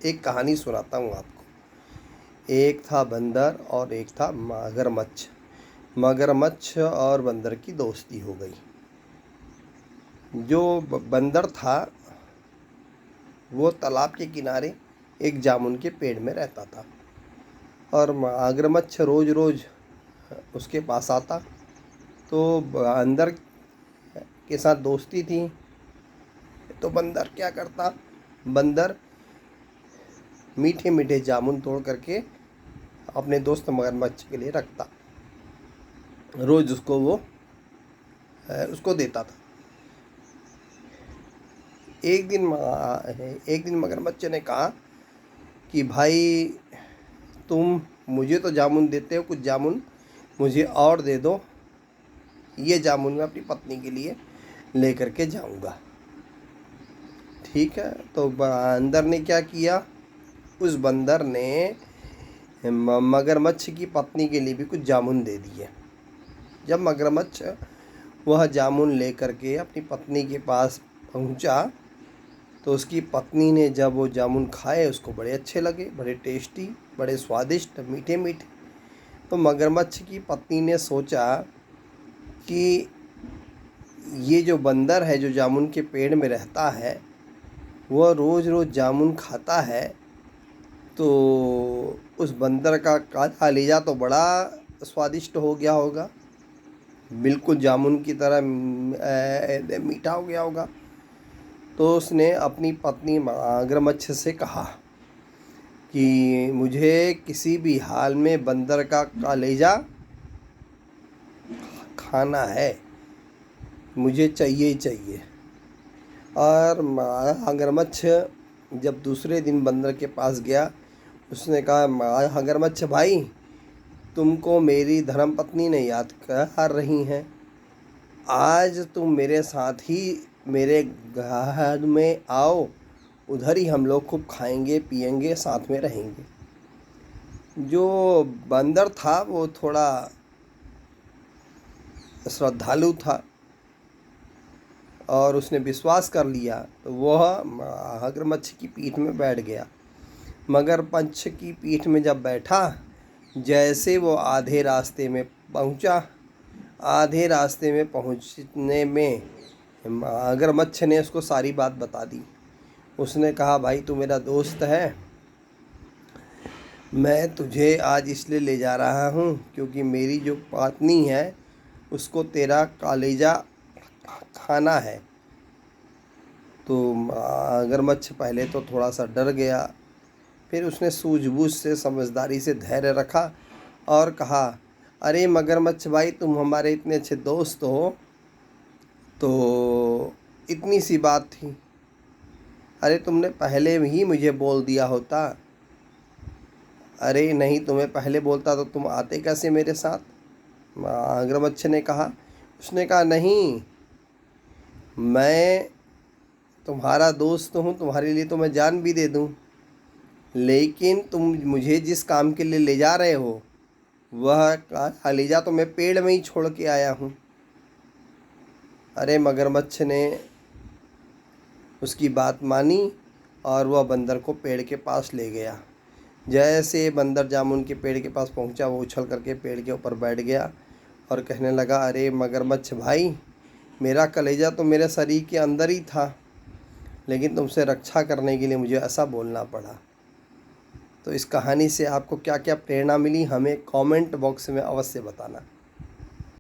एक कहानी सुनाता हूँ आपको। एक था बंदर और एक था मगरमच्छ। मगरमच्छ और बंदर की दोस्ती हो गई। जो बंदर था वो तालाब के किनारे एक जामुन के पेड़ में रहता था और मगरमच्छ रोज़ रोज़ उसके पास आता। तो बंदर के साथ दोस्ती थी, तो बंदर क्या करता, बंदर मीठे मीठे जामुन तोड़ करके अपने दोस्त मगरमच्छ के लिए रखता। रोज़ उसको वो उसको देता था। एक दिन मगरमच्छ ने कहा कि भाई, तुम मुझे तो जामुन देते हो, कुछ जामुन मुझे और दे दो, ये जामुन मैं अपनी पत्नी के लिए ले करके जाऊंगा। ठीक है, तो बंदर ने क्या किया, उस बंदर ने मगरमच्छ की पत्नी के लिए भी कुछ जामुन दे दिए। जब मगरमच्छ वह जामुन ले करके अपनी पत्नी के पास पहुंचा, तो उसकी पत्नी ने जब वो जामुन खाए उसको बड़े अच्छे लगे, बड़े टेस्टी, बड़े स्वादिष्ट, मीठे मीठे। तो मगरमच्छ की पत्नी ने सोचा कि ये जो बंदर है, जो जामुन के पेड़ में रहता है, वह रोज़ रोज़ जामुन खाता है, तो उस बंदर का कलेजा तो बड़ा स्वादिष्ट हो गया होगा, बिल्कुल जामुन की तरह मीठा हो गया होगा। तो उसने अपनी पत्नी मगरमच्छ से कहा कि मुझे किसी भी हाल में बंदर का कलेजा खाना है, मुझे चाहिए ही चाहिए। और मगरमच्छ जब दूसरे दिन बंदर के पास गया, उसने कहा, मगरमच्छ भाई, तुमको मेरी धर्मपत्नी ने याद कर रही हैं, आज तुम मेरे साथ ही मेरे घर में आओ, उधर ही हम लोग खूब खाएंगे पिएंगे, साथ में रहेंगे। जो बंदर था वो थोड़ा श्रद्धालु था और उसने विश्वास कर लिया, तो वह मगरमच्छ की पीठ में बैठ गया। मगरमच्छ की पीठ में जब बैठा, जैसे वो आधे रास्ते में पहुंचा, आधे रास्ते में पहुंचने में मगरमच्छ ने उसको सारी बात बता दी। उसने कहा, भाई तू मेरा दोस्त है, मैं तुझे आज इसलिए ले जा रहा हूँ क्योंकि मेरी जो पत्नी है उसको तेरा कलेजा खाना है। तो मगरमच्छ पहले तो थोड़ा सा डर गया, फिर उसने सूझबूझ से, समझदारी से धैर्य रखा और कहा, अरे मगरमच्छ भाई, तुम हमारे इतने अच्छे दोस्त हो, तो इतनी सी बात थी, अरे तुमने पहले ही मुझे बोल दिया होता। अरे नहीं, तुम्हें पहले बोलता तो तुम आते कैसे मेरे साथ। मगरमच्छ ने कहा, उसने कहा, नहीं, मैं तुम्हारा दोस्त हूँ, तुम्हारे लिए तो मैं जान भी दे दूँ, लेकिन तुम मुझे जिस काम के लिए ले जा रहे हो वह कलेजा तो मैं पेड़ में ही छोड़ के आया हूँ। अरे मगरमच्छ ने उसकी बात मानी और वह बंदर को पेड़ के पास ले गया। जैसे बंदर जामुन के पेड़ के पास पहुंचा, वो उछल करके पेड़ के ऊपर बैठ गया और कहने लगा, अरे मगरमच्छ भाई, मेरा कलेजा तो मेरे शरीर के अंदर ही था, लेकिन तुमसे रक्षा करने के लिए मुझे ऐसा बोलना पड़ा। तो इस कहानी से आपको क्या क्या प्रेरणा मिली, हमें कमेंट बॉक्स में अवश्य बताना।